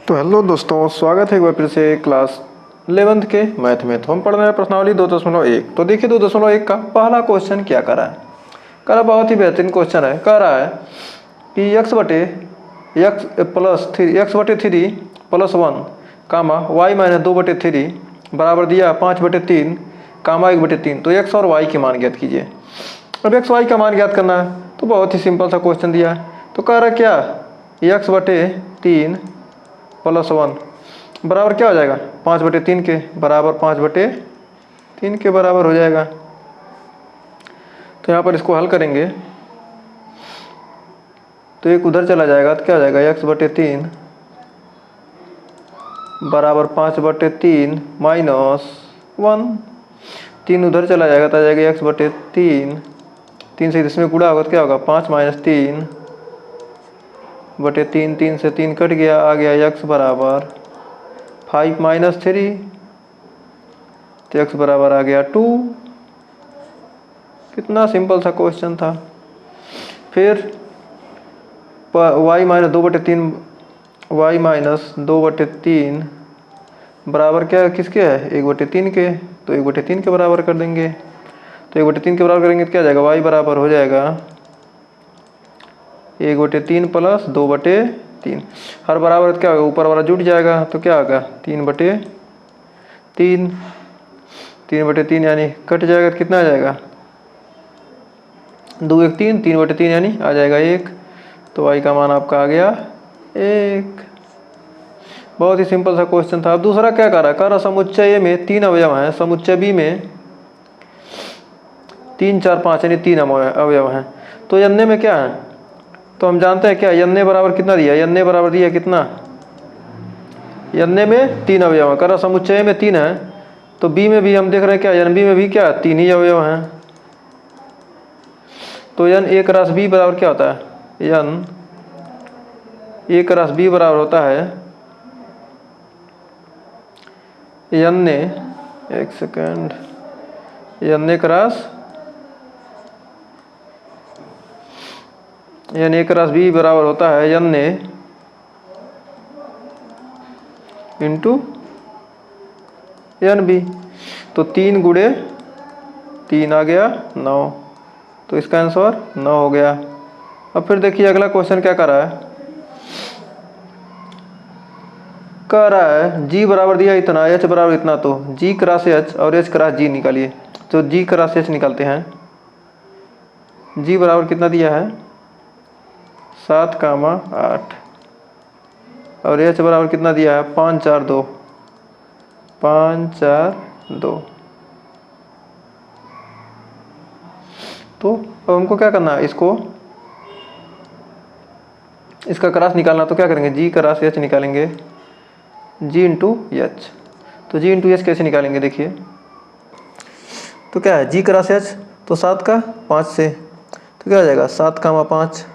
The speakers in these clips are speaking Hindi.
तो हेलो दोस्तों, स्वागत है एक बार फिर से क्लास 11th के मैथ में। तो हम पढ़ रहे हैं प्रश्नावली 2.1। तो देखिए 2.1 का पहला क्वेश्चन क्या कर रहा है। कह रहा बहुत ही बेहतरीन क्वेश्चन है। कह रहा है कि x बटे three plus 1 comma y minus 2/3 बराबर दिया 5/3 कामा 1/3। तो x और y के मान ज्ञात कीजिए। अब x y का मान ज्ञात करना है तो बहुत ही सिंपल सा क्वेश्चन दिया है। तो कह रहा क्या x/3 प्लस 1 बराबर क्या हो जाएगा 5/3 के बराबर 5/3 के बराबर हो जाएगा। तो यहाँ पर इसको हल करेंगे तो एक उधर चला जाएगा तो क्या हो जाएगा x/3 बराबर 5/3 माइनस 1। 3 उधर चला जाएगा तो आ जाएगा x/3। 3 से इसमें गुणा होगा तो क्या होगा 5 - 3/3। 3 से 3 कट गया, आ गया x बराबर 5 - 3। तो x बराबर आ गया 2। कितना सिंपल सा क्वेश्चन था। फिर y - 2/3 बराबर क्या किसके है 1/3 के। तो 1/3 के बराबर कर देंगे। तो 1/3 के बराबर करेंगे तो क्या आ जाएगा y बराबर हो जाएगा 1/3 प्लस 2/3। हर बराबर तो क्या होगा ऊपर वाला जुट जाएगा तो क्या होगा 3/3। 3/3 यानी कट जाएगा तो कितना आ जाएगा 2 1 3 3/3 यानी आ जाएगा 1। तो y का मान आपका आ गया 1। बहुत ही सिंपल सा क्वेश्चन था। अब दूसरा क्या कर रहा है, कह रहा समुच्चय में 3 अवयव हैं, समुच्चय बी में 3 4 5 यानी 3 अवयव हैं। तो n में क्या है तो हम जानते हैं क्या n बराबर कितना दिया, n बराबर दिया कितना n में 3 अवयव है। कह रहा समुच्चय में 3 है तो b में भी हम देख रहे हैं क्या n b में भी क्या 3 ही अवयव हैं। तो n a क्रॉस b बराबर क्या होता है n a क्रॉस b बराबर होता है n एक second n a cross b बराबर होता है n इंटू n b। तो 3 गुणे 3 आ गया 9। तो इसका आंसर 9 हो गया। अब फिर देखिए अगला क्वेश्चन क्या कर रहा है। कह रहा है g बराबर दिया इतना, h बराबर इतना। तो g क्रॉस h और h क्रॉस g निकालिए। तो g क्रॉस h निकालते हैं। g बराबर कितना दिया है 7, 8 और h बराबर कितना दिया है 5 4 2 5 4 2। तो अब हमको क्या करना है इसका क्रॉस निकालना। तो क्या करेंगे g क्रॉस h निकालेंगे g इंटू एच। तो g इंटू एच कैसे निकालेंगे देखिए। तो क्या है g क्रॉस h तो 7 का 5 से तो क्या हो जाएगा 7, 5।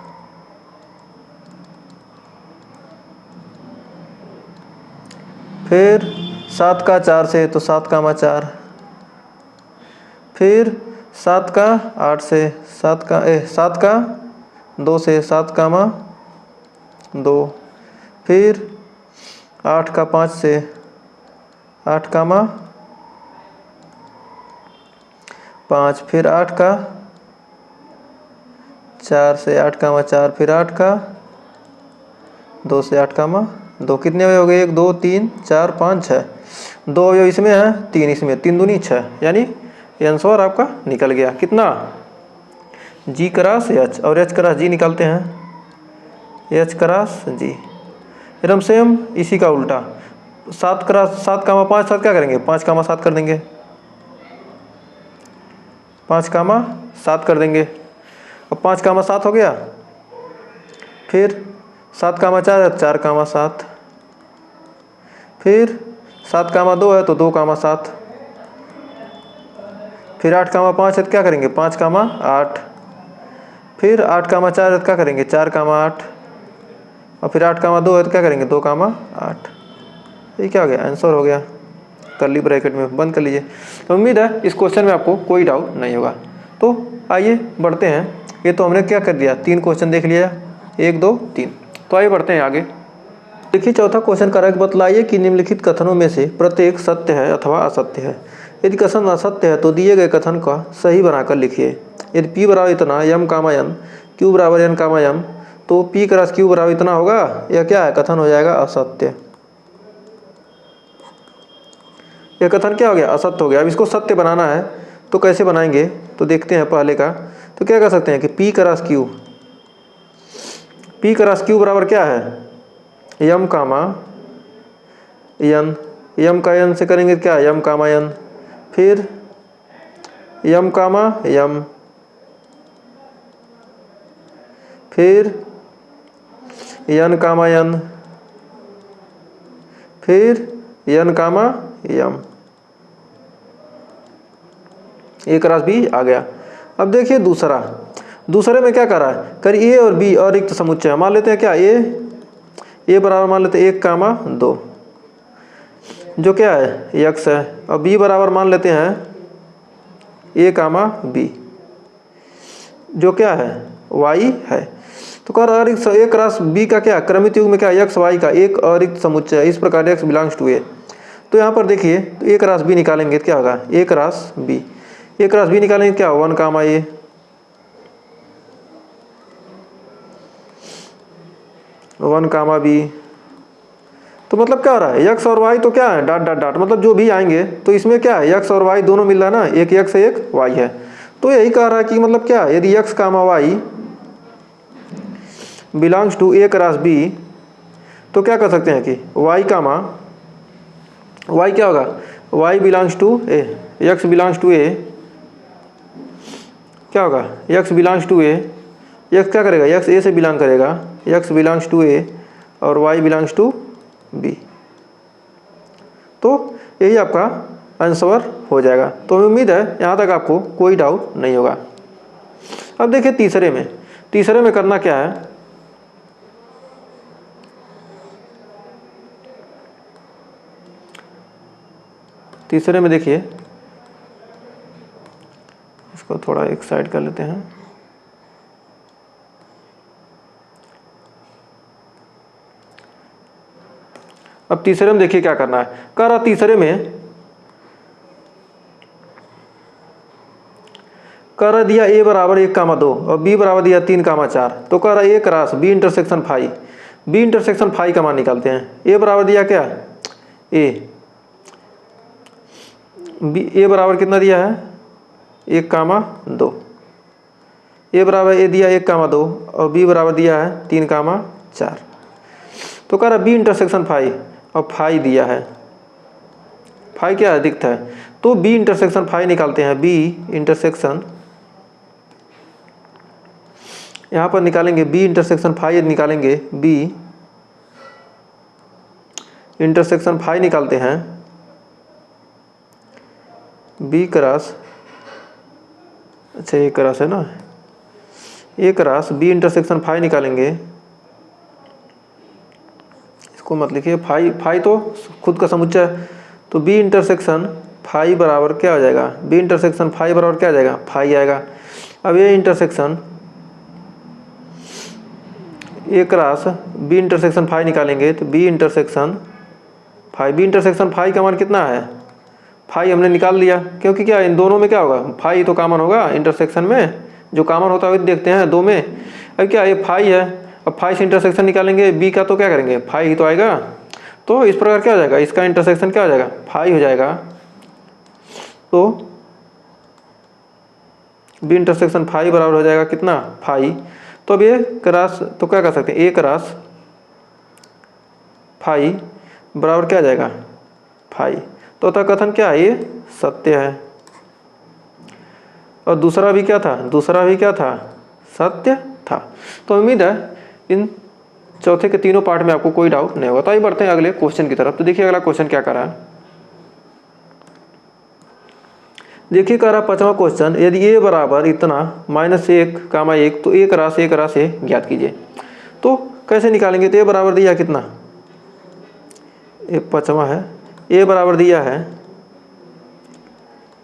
फिर 7 का 4 से तो 7, 4। फिर 7 का 8 से 7 का 2 से 7, 2। फिर 8 का 5 से 8, 5। फिर 8 का 4 से 8, 4। फिर 8 का 2 से 8, 2। कितने अवयव हो गए 1 2 3 4 5 6। 2 अवयव इसमें है 3 इसमें, 3 दूनी 6 यानी आंसर आपका निकल गया कितना g क्रॉस h और h क्रॉस g निकालते हैं h क्रॉस g। एकदम सेम इसी का उल्टा 7 क्रॉस 7, 5 7 क्या करेंगे 5, 7 कर देंगे 5, 7 कर देंगे। अब 5, 7 हो गया। फिर 7, 4 4, 7। फिर 7, 2 है तो 2, 7। फिर 8, 5 है तो क्या करेंगे 5, 8। फिर 8, 4 है तो क्या करेंगे 4, 8। और फिर 8, 2 है तो क्या करेंगे 2, 8। ये क्या हो गया आंसर हो गया। कर्ली ब्रैकेट में बंद कर लीजिए। तो उम्मीद है इस क्वेश्चन में आपको कोई डाउट नहीं होगा। तो आइए बढ़ते हैं। ये तो हमने क्या कर दिया 3 क्वेश्चन देख लिया 1 2 3। तो आइए बढ़ते हैं आगे। देखिए चौथा क्वेश्चन कर रहा है कि बतलाइए कि निम्नलिखित कथनों में से प्रत्येक सत्य है अथवा असत्य है। यदि कथन असत्य है तो दिए गए कथन का सही बनाकर लिखिए। यदि p बराबर इतना यम कामा यन, q बराबर n कामा यम, तो p क्रॉस q बराबर इतना होगा। यह क्या है? कथन हो जाएगा असत्य। यह कथन क्या हो गया? असत्य हो गया। अब इसको सत्य बनाना है तो कैसे बनाएंगे? तो देखते हैं पहले का। तो क्या कर सकते हैं कि p क्रॉस q बराबर क्या है? यम कामा यन, यम का यन से करेंगे क्या? यम कामा यन, फिर यम कामा यम, फिर यन कामा यन, फिर यन कामा यम। ए क्रॉस बी आ गया। अब देखिए दूसरे में क्या कर रहा है? कर ए और बी और रिक्त समुच्चय मान लेते हैं क्या? ए बराबर मान लेते हैं 1 कामा 2, जो क्या है? x है। और बी बराबर मान लेते हैं a कामा बी, जो क्या है? y है। तो कर अरिक्त ए क्रॉस बी का क्या? क्रमित युग में क्या? x y का एक अरिक्त समुच्चय है। इस प्रकार x बिलोंग्स टू a। तो यहाँ पर देखिए तो a क्रॉस बी निकालेंगे तो क्या होगा? a क्रॉस बी निकालेंगे क्या? 1 कामा a, 1 कामा बी। तो मतलब क्या हो रहा है? x और y तो क्या है? डॉट डॉट डॉट, मतलब जो भी आएंगे तो इसमें क्या है? x और y दोनों मिल रहा है ना, एक x है एक y है। तो यही कह रहा है कि मतलब क्या है? यदि x comma y belongs to a cross b, तो क्या कर सकते हैं कि y कामा y क्या होगा? y belongs to a, x belongs to a, क्या होगा? x belongs to a, x क्या करेगा? x a से बिलोंग करेगा, x बिलोंग्स टू a और y बिलोंग्स टू b। तो यही आपका आंसर हो जाएगा। तो उम्मीद है यहाँ तक आपको कोई डाउट नहीं होगा। अब देखिए तीसरे में करना क्या है? तीसरे में देखिए, इसको थोड़ा एक साइड कर लेते हैं। अब तीसरे में देखिए क्या करना है। कह रहा तीसरे में कर दिया a बराबर 1 कामा 2 और b बराबर दिया 3 कामा 4। तो कह रहा a cross b intersection phi का मान निकालते हैं। a बराबर दिया क्या? a बराबर कितना दिया है? 1 कामा 2। a बराबर a दिया 1 कामा 2 और b बराबर दिया है 3 कामा 4। तो कह रहा b इंटरसेक्शन फाई, और फाई दिया है, फाई क्या अधिकता है? तो b इंटरसेक्शन फाई निकालते हैं। b इंटरसेक्शन, यहाँ पर निकालेंगे b इंटरसेक्शन फाई, निकालेंगे b इंटरसेक्शन फाई निकालते हैं। b क्रॉस, अच्छा a क्रॉस है ना, a cross b intersection phi निकालेंगे। इसको मत लिखिए, फाई तो खुद का समुच्चय है। तो b इंटरसेक्शन फाई बराबर क्या हो जाएगा? b इंटरसेक्शन फाई बराबर क्या आ जाएगा? फाई आएगा। अब ये intersection a cross b intersection phi निकालेंगे तो b इंटरसेक्शन फाई का मान कितना है? फाई हमने निकाल लिया, क्योंकि क्या इन दोनों में क्या होगा? फाई तो कॉमन होगा इंटरसेक्शन में, जो कॉमन होता है देखते हैं दो में। अब क्या ये फाई है, अब फाई से इंटरसेक्शन निकालेंगे बी का तो क्या करेंगे? फाई ही तो आएगा। तो इस प्रकार क्या हो जाएगा? इसका इंटरसेक्शन क्या हो जाएगा? फाई हो जाएगा। तो बी इंटरसेक्शन फाई बराबर हो जाएगा कितना? फाई। तो अब ये क्रॉस, तो क्या कर सकते हैं? ए क्रॉस फाई बराबर क्या आ जाएगा? फाई। तो अतः कथन क्या है? ये सत्य है। और दूसरा भी क्या था? सत्य था। तो उम्मीद है इन चौथे के तीनों पार्ट में आपको कोई डाउट नहीं होगा। तो आइए बढ़ते हैं अगले क्वेश्चन की तरफ। तो देखिए अगला क्वेश्चन क्या कर रहा है। देखिए कह रहा पांचवा क्वेश्चन, यदि a बराबर इतना -1 कामा 1 तो एक राशि ज्ञात कीजिए। तो कैसे निकालेंगे? तो a बराबर दिया कितना? एक पांचवा है, a बराबर दिया है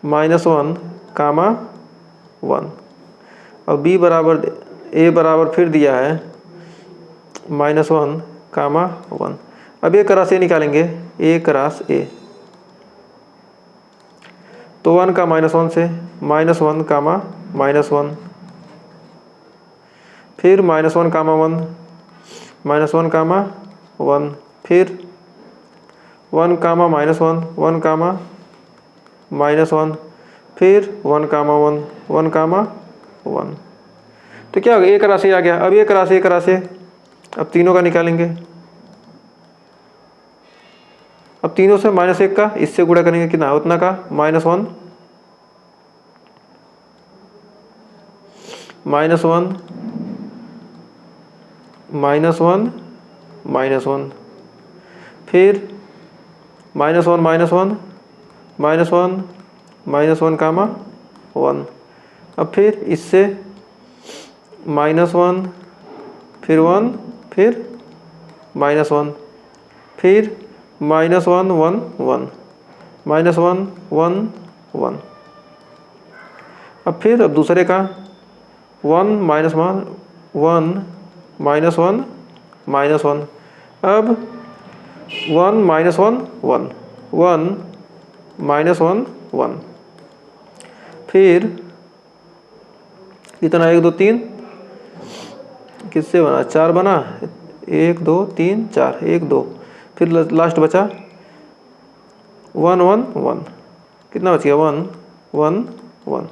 -1 कामा 1 और b बराबर a बराबर फिर दिया है -1 कामा 1। अब ए क्रॉस ए निकालेंगे, ए क्रॉस ए, तो 1 का -1 से -1 कामा -1, फिर -1 कामा 1, -1 कामा 1, फिर 1 कामा -1, 1 कामा -1, फिर 1 कामा 1, 1 कामा 1। तो क्या हो गया, एक राशि आ गया। अब एक राशि एक राशि, अब तीनों का निकालेंगे। अब तीनों से -1 का इससे गुणा करेंगे, कितना उतना का -1 -1 -1 -1, फिर -1 -1 -1 कामा 1। अब फिर इससे -1 फिर 1 फिर -1, फिर -1 1 1 -1 1 1। अब फिर अब दूसरे का 1 -1 1 -1 -1, अब 1 -1 1 1 -1 1, फिर कितना 1 2 3 किससे बना 4 बना, 1 2 3 4 1 2, फिर लास्ट बचा 1 1 1, कितना बच गया 1 1 1।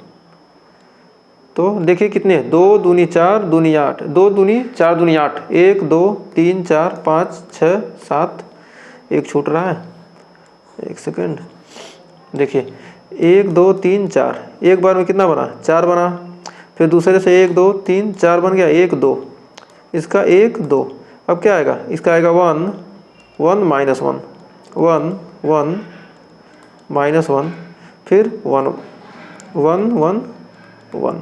तो देखिए कितने 2 दूनी 4 दूनी 8, 2 दूनी 4 दूनी 8, 1 2 3 4 5 6 7, एक छूट रहा है, एक सेकंड। देखिए 1 2 3 4, एक बार में कितना बना 4 बना, फिर दूसरे से 1 2 3 4 बन गया, 1 2, इसका 1 2। अब क्या आएगा, इसका आएगा 1 1 -1 1 1 -1, फिर 1 1 1 1।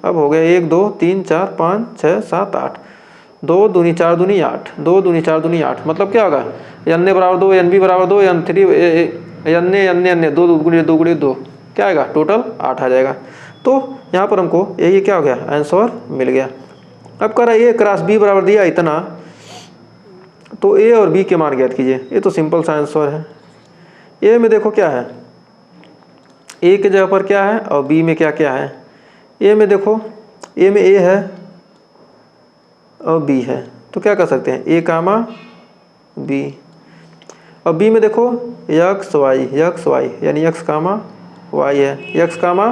अब हो गया 1 2 3 4 5 6 7 8, 2 दूनी 4 दूनी 8, 2 दूनी 4 दूनी 8, मतलब क्या होगा n बराबर 2, n b बराबर 2, n 3 n 2 2 गुणे 2, क्या आएगा टोटल 8 आ जाएगा। तो यहाँ पर हमको ये क्या हो गया, आंसर मिल गया। अब कह रहा है ए क्रॉस बी बराबर दिया इतना, तो ए और बी के मान ज्ञात कीजिए। ये तो सिंपल सा आंसर है। ए में देखो क्या है, ए के जगह पर क्या है और बी में क्या क्या है। ए में देखो, ए में ए है और बी है, तो क्या कर सकते हैं ए कामा बी। और बी में देखो एक्स वाई यानी एक्स कामा वाई है, एक्स कामा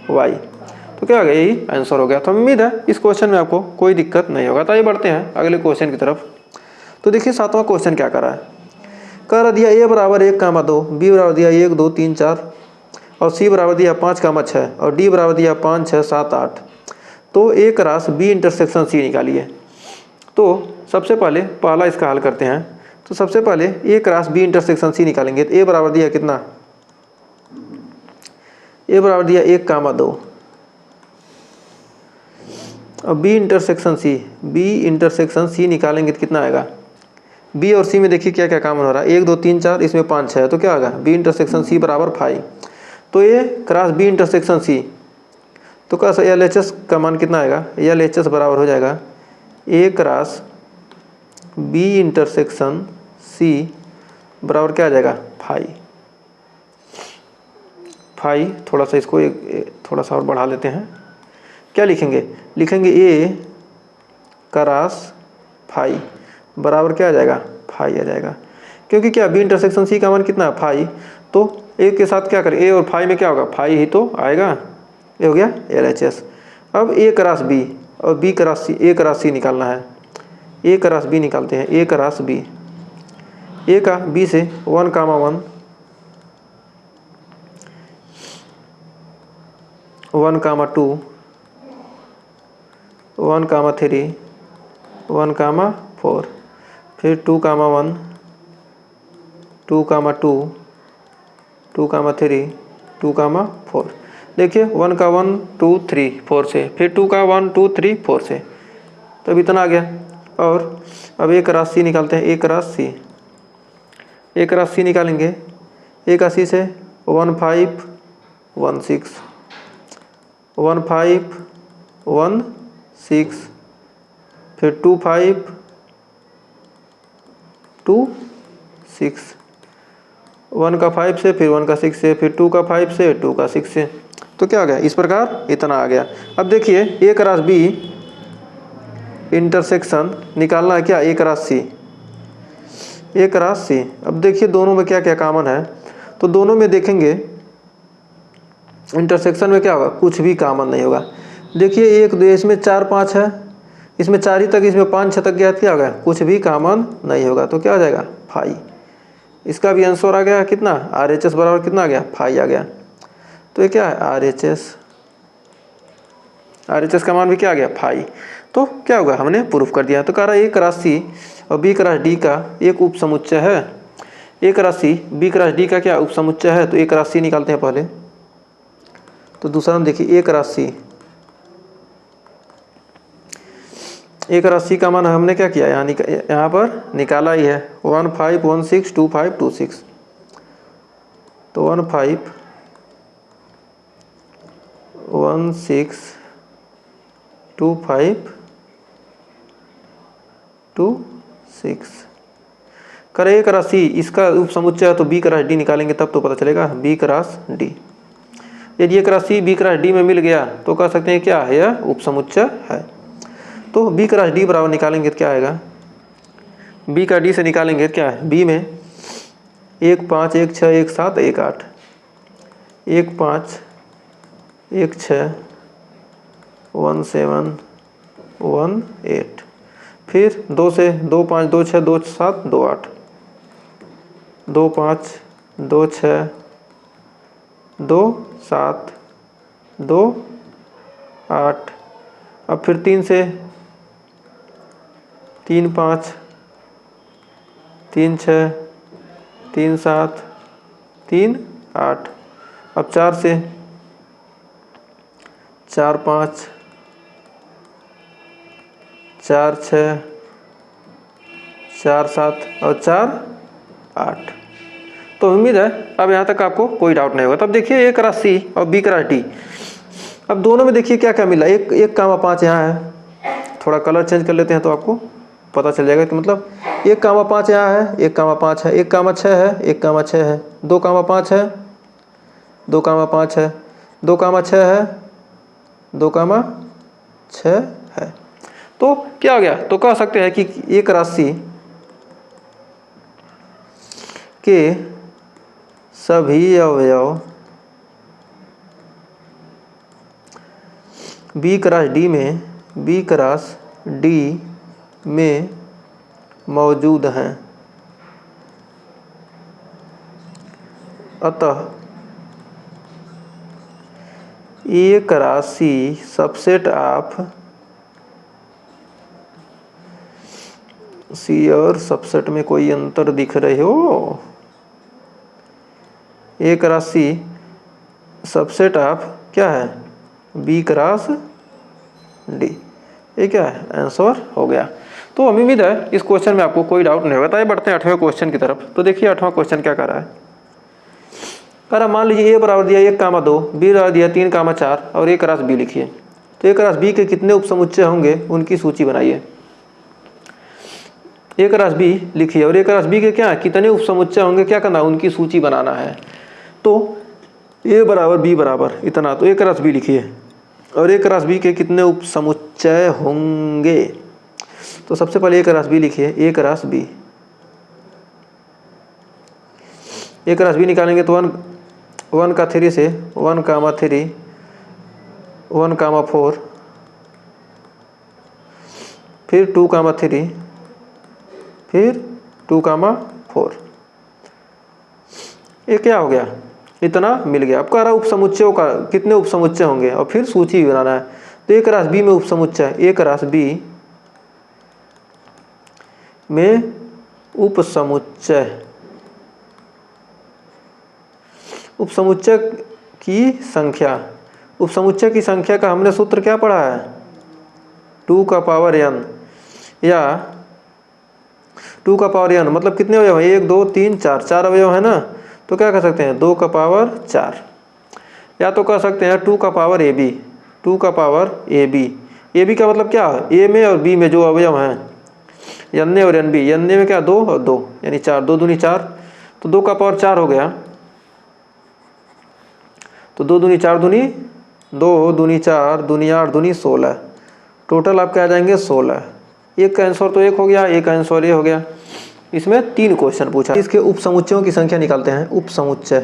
वाई, तो क्या हो गया यही आंसर हो गया। तो उम्मीद है इस क्वेश्चन में आपको कोई दिक्कत नहीं होगा। तो आइए बढ़ते हैं अगले क्वेश्चन की तरफ। तो देखिए 7वां क्वेश्चन क्या कर रहा है, कर दिया ए बराबर 1 कामा 2, बी बराबर दिया 1 2 3 4, और सी बराबर दिया 5 कामा 6, और डी बराबर दिया 5 6 7 8। तो ए क्रॉस बी इंटरसेक्शन सी निकालिए। तो सबसे पहले पहला इसका हल करते हैं। तो सबसे पहले ए क्रॉस बी इंटरसेक्शन सी निकालेंगे। तो ए बराबर दिया कितना, ए बराबर दिया 1 कामा 2, और बी इंटरसेक्शन सी निकालेंगे तो कितना आएगा। बी और सी में देखिए क्या क्या कॉमन हो रहा है, 1 2 3 4, इसमें 5 6, तो क्या होगा बी इंटरसेक्शन सी बराबर 5। तो ए क्रॉस बी इंटरसेक्शन सी, तो कैसा एल एच एस का मान कितना आएगा, एल एच एस बराबर हो जाएगा ए क्रॉस बी इंटरसेक्शन सी बराबर क्या आ जाएगा 5। थोड़ा सा इसको थोड़ा सा और बढ़ा लेते हैं। क्या लिखेंगे, लिखेंगे ए क्रॉस 5 बराबर क्या आ जाएगा 5 आ जाएगा, क्योंकि क्या बी इंटरसेक्शन सी का मान कितना है 5। तो ए के साथ क्या करें, ए और 5 में क्या होगा 5 ही तो आएगा, ये हो गया एल एच एस। अब ए क्रॉस बी और बी क्रॉस सी, ए क्रॉस सी निकालना है। ए क्रॉस बी निकालते हैं, ए क्रॉस बी, ए का बी से 1 कामा 1 1 कामा 2 1 कामा 3 1 कामा 4, फिर 2 कामा 1 2 कामा 2 2 कामा 3 2 कामा 4। देखिए 1 का 1 2 3 4 से, फिर 2 का 1 2 3 4 से, तो अब इतना आ गया। और अब एक राशि निकालते हैं, एक राशि, एक राशि निकालेंगे। एक राशि से 1 5 1 6 1 5 1 6, फिर 2 5 2 6, 1 का 5 से, फिर 1 का 6 से, फिर 2 का 5 से, 2 का 6 से, तो क्या आ गया इस प्रकार इतना आ गया। अब देखिए ए क्रॉस बी इंटरसेक्शन निकालना है क्या, ए क्रॉस सी, ए क्रॉस सी। अब देखिए दोनों में क्या क्या कॉमन है, तो दोनों में देखेंगे इंटरसेक्शन में क्या होगा, कुछ भी कॉमन नहीं होगा। देखिए एक इसमें 4 5 है, इसमें 4 ही तक, इसमें 5 6 तक गया, क्या होगा, कुछ भी कॉमन नहीं होगा, तो क्या हो जाएगा फाई। इसका भी आंसर आ गया कितना, RHS बराबर कितना आ गया, फाई आ गया। तो ये क्या है RHS, RHS का मान भी क्या आ गया फाई। तो क्या होगा, हमने प्रूफ कर दिया। तो कह रहा है ए क्रॉस सी और बी क्रॉस डी का एक उप समुच्चय है, A cross C B cross D का क्या उप समुच्चय है, तो ए क्रॉस सी निकालते हैं पहले। तो दूसरा हम देखिए ए क्रॉस सी, ए क्रॉस सी का मान हमने क्या किया, यहाँ पर निकाला ही है 1 5 1 6 2 5 2 6, तो 1 5 1 6 2 5 2 6। करे ए क्रॉस सी इसका उप समुच्चय है, तो बी क्रॉस डी निकालेंगे तब तो पता चलेगा, बी क्रॉस डी। यदि A cross C B cross D में मिल गया तो कह सकते हैं क्या है, यह उप समुच्चय है। तो बी क्रॉस डी बराबर निकालेंगे तो क्या आएगा, बी का डी से निकालेंगे क्या है, बी में 1 5 1 6 1 7 1 8, 1 5 1 6 1 7 1 8, फिर 2 से 2 5 2 6 2 7 2 8, 2 5 2 6 2 7 2 8, अब फिर 3 से 3 5 3 6 3 7 3 8, अब 4 से 4 5 4 6 4 7 और 4 8। तो उम्मीद है अब यहाँ तक आपको कोई डाउट नहीं होगा। तब देखिए ए क्रॉस सी और बी क्रॉस डी, अब दोनों में देखिए क्या क्या मिला, 1 कामा 5 यहाँ है, थोड़ा कलर चेंज कर लेते हैं तो आपको पता चल जाएगा कि मतलब 1 कामा 5 यहाँ है, 1 कामा 5 है, 1 कामा 6 है, 1 कामा 6 है, 2 कामा 5 है, 2 कामा 5 है, 2 कामा 6 है, 2 कामा 6 है। तो क्या हो गया, तो कह सकते हैं कि एक राशि के सभी अवयव बी क्रॉस डी में मौजूद हैं, अतः एक राशि सबसेट ऑफ सी और सबसेट में कोई अंतर दिख रहे हो, एक राशि सबसेट ऑफ क्या है, बी क्रॉस डी, ये क्या है आंसर हो गया। तो उम्मीद है इस क्वेश्चन में आपको कोई डाउट नहीं होगा। तो बढ़ते हैं 8वें क्वेश्चन की तरफ। तो देखिए 8वां क्वेश्चन क्या कर रहा है, कह रहा मान लीजिए ए बराबर दिया 1 कामा 2, बी बराबर दिया 3 कामा 4 और ए क्रॉस बी लिखिए। तो ए क्रॉस बी के कितने उपसमुच्चय होंगे उनकी सूची बनाइए। ए क्रॉस बी लिखिए और ए क्रॉस बी के क्या कितने उपसमुच्चय होंगे, क्या करना उनकी सूची बनाना है। तो ए बराबर बी बराबर इतना, तो ए क्रॉस बी लिखिए और ए क्रॉस बी के कितने उपसमुच्चय होंगे। तो सबसे पहले ए क्रॉस बी लिखिए, ए क्रॉस बी, ए क्रॉस बी निकालेंगे तो 1 का 3 से 1 कामा 3 1 कामा 4, फिर 2 कामा 3, फिर 2 कामा 4, ये क्या हो गया इतना मिल गया। अब कह रहा उपसमुच्चयों का कितने उपसमुच्चय होंगे और फिर सूची बनाना है। तो ए क्रॉस बी में उपसमुच्चय, ए क्रॉस बी में उपसमुच्चय, उपसमुच्चय की संख्या, उपसमुच्चय की संख्या का हमने सूत्र क्या पढ़ा है, 2 का पावर n, या 2 का पावर n मतलब कितने अवयव हैं, 1 2 3 4, 4 अवयव है ना। तो क्या कह सकते हैं 2 का पावर 4, या तो कह सकते हैं 2 का पावर ab, 2 का पावर ab। ab का मतलब क्या है, a में और b में जो अवयव हैं एन ए और एन बी, एन ए में क्या 2 और 2 यानी 4, 2 दूनी 4, तो 2 का पावर 4 हो गया, तो 2 दूनी 4 दूनी 2 दूनी 4 दूनी 8 दूनी 16, टोटल आपके आ जाएंगे 16। एक का आंसर तो एक हो गया, एक आंसर ये हो गया। इसमें 3 क्वेश्चन पूछा। इसके उपसमुच्चयों की संख्या निकालते हैं। उपसमुच्चय,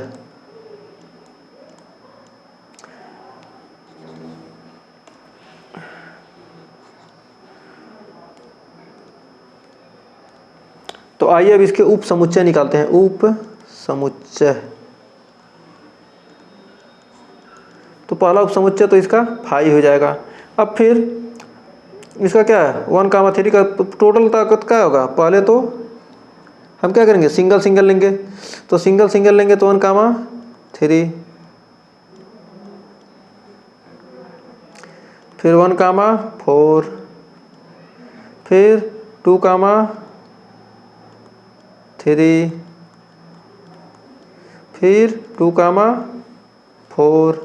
तो आइए अब इसके उपसमुच्चय निकालते हैं। उपसमुच्चय, तो पहला उपसमुच्चय तो इसका 5 हो जाएगा। अब फिर इसका क्या है 1,3 का टोटल ताकत क्या होगा, पहले तो हम क्या करेंगे सिंगल सिंगल लेंगे, तो सिंगल सिंगल लेंगे तो 1,3, फिर 1,4, फिर 2,3, फिर 2,4।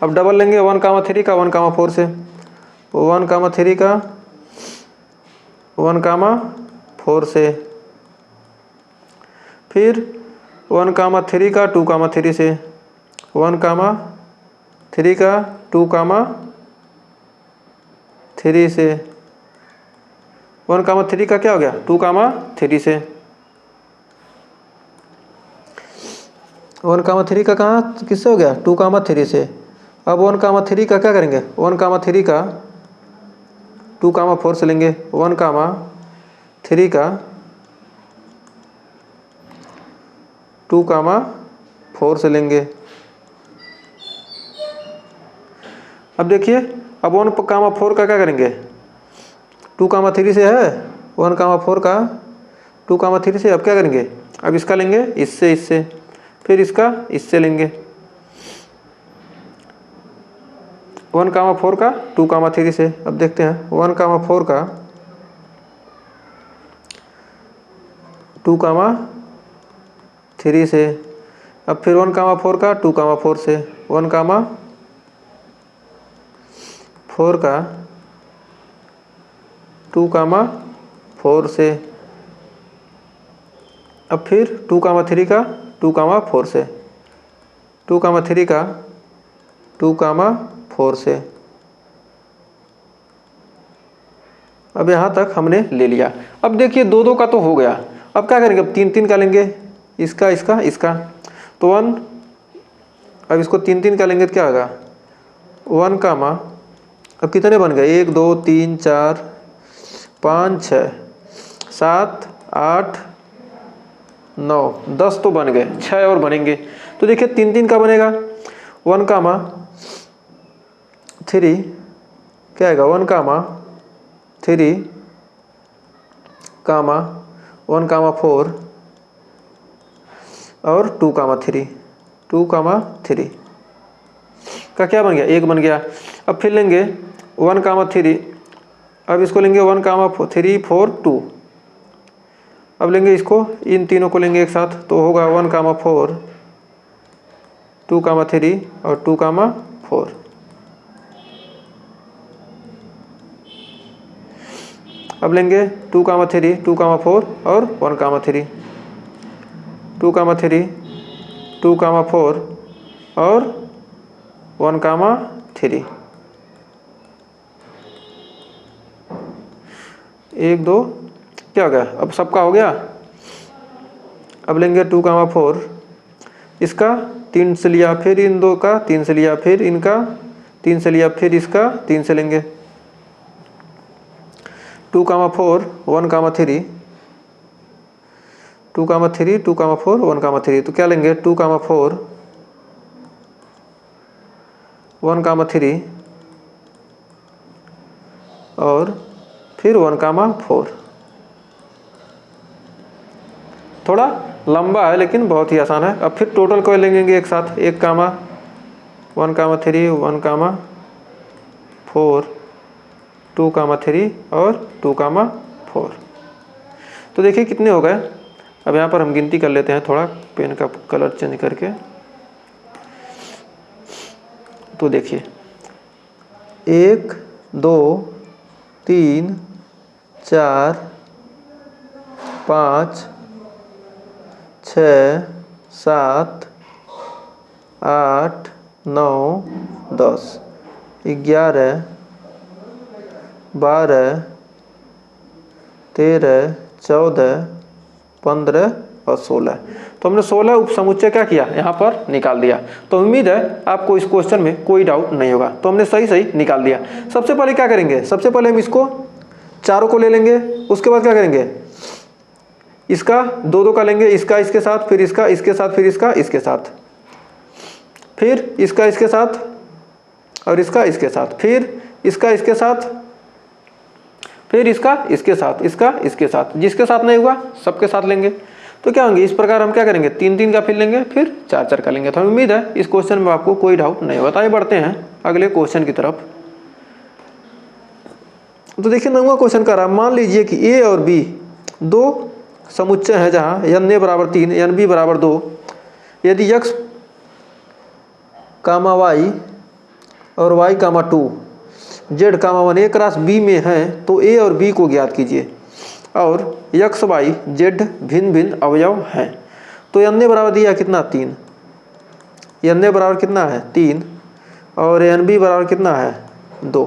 अब डबल लेंगे 1,3 का 1,4 से, 1,3 का 1,4 से, फिर 1,3 का 2,3 से, 1,3 का 2,3 से, 1,3 का क्या हो गया 2,3 से, 1,3 का कहाँ किससे हो गया 2,3 से। अब 1,3 का क्या करेंगे 1,3 का 2,4 से लेंगे, 1,3 का 2,4 से लेंगे। अब देखिए अब 1,4 का क्या करेंगे 2,3 से है, 1,4 का 2,3 से, अब क्या करेंगे अब इसका लेंगे इससे, फिर इसका इससे लेंगे, 1,4 का 2,3 से। अब देखते हैं 1,4 का 2,3 से, अब फिर 1,4 का 2,4 से, 1,4 का 2,4 से, अब फिर 2,3 का 2,4 से, 2,3 का 2,4 से। अब यहाँ तक हमने ले लिया। अब देखिए 2-2 का तो हो गया, अब क्या करेंगे अब 3-3 का लेंगे, इसका इसका इसका, तो 1, अब इसको 3-3 का लेंगे तो क्या होगा 1 कामा, अब कितने बन गए 1 2 3 4 5 6 7 8 9 10 तो बन गए, 6 और बनेंगे। तो देखिए 3-3 का बनेगा 1 कामा 3, क्या आएगा 1 कामा 3 कामा 1,4 और 2,3 का क्या बन गया 1 बन गया। अब फिर लेंगे 1,3, अब इसको लेंगे 1,3 4 2, अब लेंगे इसको इन तीनों को लेंगे एक साथ तो होगा 1,4 2,3 और 2,4। अब लेंगे 2,3 2,4 और 1,3 2,3 2,4 और 1,3 1 2 क्या हो गया, अब सबका हो गया। अब लेंगे 2,4, इसका 3 से लिया, फिर इन 2 का 3 से लिया, फिर इनका 3 से लिया, फिर इसका 3 से लेंगे, 2,4 1,3 2,3 2,4 1,3, तो क्या लेंगे 2,4 1,3 और फिर 1,4। थोड़ा लंबा है लेकिन बहुत ही आसान है। अब फिर टोटल को लेंगे एक साथ 1,3 1,4 2,3 और 2,4। तो देखिए कितने हो गए। अब यहाँ पर हम गिनती कर लेते हैं, थोड़ा पेन का कलर चेंज करके। तो देखिए 1 2 3 4 5 6 7 8 9 10 11 12 13 14 15 और 16। तो हमने 16 उपसमुच्चय क्या किया, यहाँ पर निकाल दिया। तो उम्मीद है आपको इस क्वेश्चन में कोई डाउट नहीं होगा। तो हमने सही सही निकाल दिया। सबसे पहले क्या करेंगे, सबसे पहले हम इसको चारों को ले लेंगे। उसके बाद क्या करेंगे, इसका दो दो का लेंगे, इसका इसके साथ, फिर इसका इसके साथ, फिर इसका इसके साथ, फिर इसका इसके साथ और इसका इसके साथ, फिर इसका इसके साथ, फिर इसका इसके साथ, इसका इसके साथ, जिसके साथ नहीं हुआ सबके साथ लेंगे। तो क्या होंगे, इस प्रकार हम क्या करेंगे, 3 3 का फिर लेंगे, फिर 4 4 का लेंगे। तो हमें उम्मीद है इस क्वेश्चन में आपको कोई डाउट नहीं होगा। आइए बढ़ते हैं अगले क्वेश्चन की तरफ। तो देखिए 9वां क्वेश्चन कर रहा है, मान लीजिए कि ए और बी दो समुच्चय है जहाँ एन ए बराबर 3 एन बी बराबर 2। यदि x कामा वाई और y कामा 2 z कामा 1 ए क्रॉस बी में है तो a और b को ज्ञात कीजिए और x y z भिन्न भिन्न अवयव हैं। तो एन ए बराबर दिया कितना 3, एन ए बराबर कितना है 3 और एन बी बराबर कितना है 2।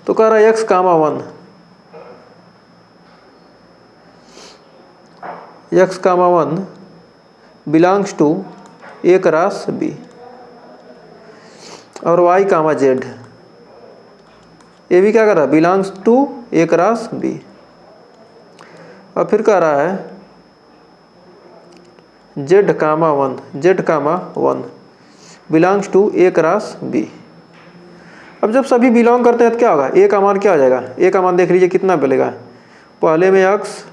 तो कह रहा है x comma 1 x comma 1 belongs to A cross B और y कामा z ये भी क्या कर रहा है, belongs to A cross B. और फिर कह रहा है z comma 1 belongs to A cross B. अब जब सभी बिलोंग करते हैं तो क्या होगा, ए का मान क्या हो जाएगा, ए का मान देख लीजिए कितना मिलेगा, पहले में x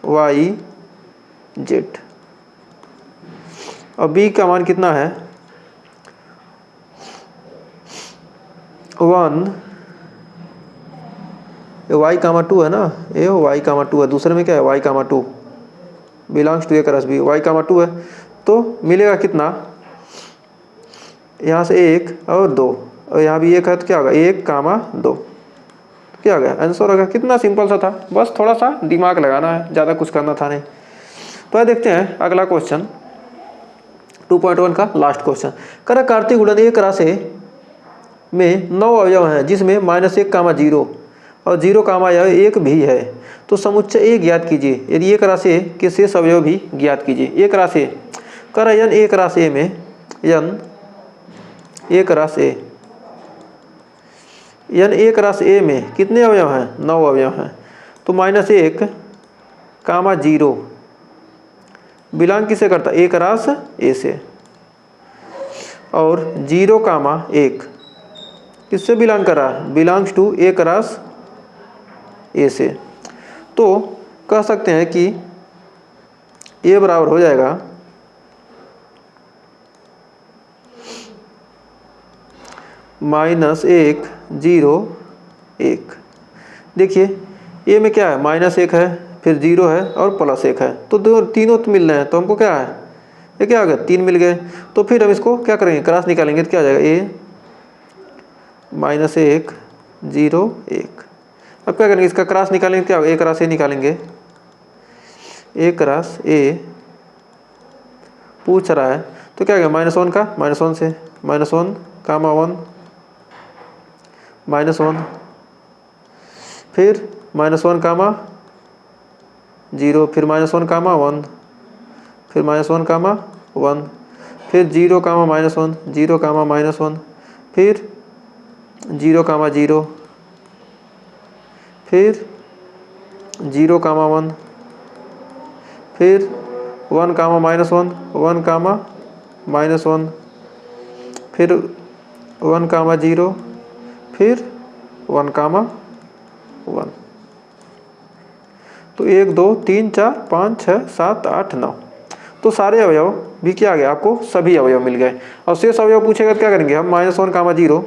y z और b का मान कितना है 1 y कामा 2 है ना, ए y कामा 2 है, दूसरे में क्या है y comma 2 belongs to A cross B, y comma 2 है। तो मिलेगा कितना, यहाँ से 1 और 2 और यहाँ भी 1 है तो क्या होगा 1 कामा 2, क्या हो गया आंसर होगा। कितना सिंपल सा था, बस थोड़ा सा दिमाग लगाना है, ज़्यादा कुछ करना था नहीं। तो देखते हैं अगला क्वेश्चन 2.1 का लास्ट क्वेश्चन। करा कार्तिक गुणन एक राशि में 9 अवयव हैं जिसमें -1 कामा 0 और 0 कामा 1 भी है। तो समुच्चय ए ज्ञात कीजिए यदि एक राशि के शेष अवयव भी ज्ञात कीजिए। एक राशि करा यन एक राशि में यन एक राशि यन एक राशि ए में कितने अवयव हैं 9 अवयव हैं। तो -1 कामा 0 बिलोंग किसे करता एक राशि ए से और 0 कामा 1 किससे बिलोंग कर रहा है belongs to A cross A से। तो कह सकते हैं कि ए बराबर हो जाएगा -1 0 1। देखिए ए में क्या है -1 है, फिर 0 है और +1 है, तो तीनों तो मिल रहे हैं। तो हमको क्या है ये क्या आ गया 3 मिल गए। तो फिर हम इसको क्या करेंगे क्रॉस निकालेंगे तो क्या आ जाएगा ए -1 0 1। अब क्या करेंगे इसका क्रॉस निकालेंगे क्या होगा ए क्रॉस ए निकालेंगे, ए क्रॉस ए पूछ रहा है तो क्या आ गया -1 का -1 से -1 कामा 1 -1 फिर -1 कामा 0 फिर -1 कामा 1 फिर -1 कामा 1 फिर 0 कामा -1 0 कामा -1 फिर 0 कामा 0 फिर 0 कामा 1 फिर 1 कामा -1 1 कामा -1 फिर 1 कामा 0 फिर 1 कामा 1। तो 1 2 3 4 5 6 7 8 9 तो सारे अवयव भी क्या आ गया आपको सभी अवयव मिल गए। और शेष अवयव पूछेगा क्या करेंगे हम -1 कामा 0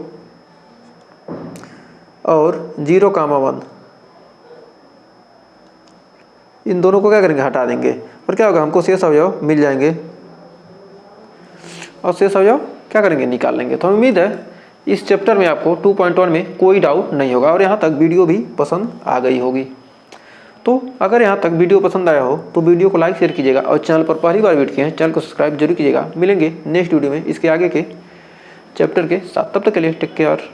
और 0 कामा 1 इन दोनों को क्या करेंगे हटा देंगे और क्या होगा हमको शेष अवयव मिल जाएंगे और शेष अवयव क्या करेंगे निकाल लेंगे। तो उम्मीद है इस चैप्टर में आपको 2.1 में कोई डाउट नहीं होगा और यहाँ तक वीडियो भी पसंद आ गई होगी। तो अगर यहाँ तक वीडियो पसंद आया हो तो वीडियो को लाइक शेयर कीजिएगा और चैनल पर पहली बार विजिट किए हैं चैनल को सब्सक्राइब जरूर कीजिएगा। मिलेंगे नेक्स्ट वीडियो में इसके आगे के चैप्टर के साथ, तब तक के लिए टेक केयर।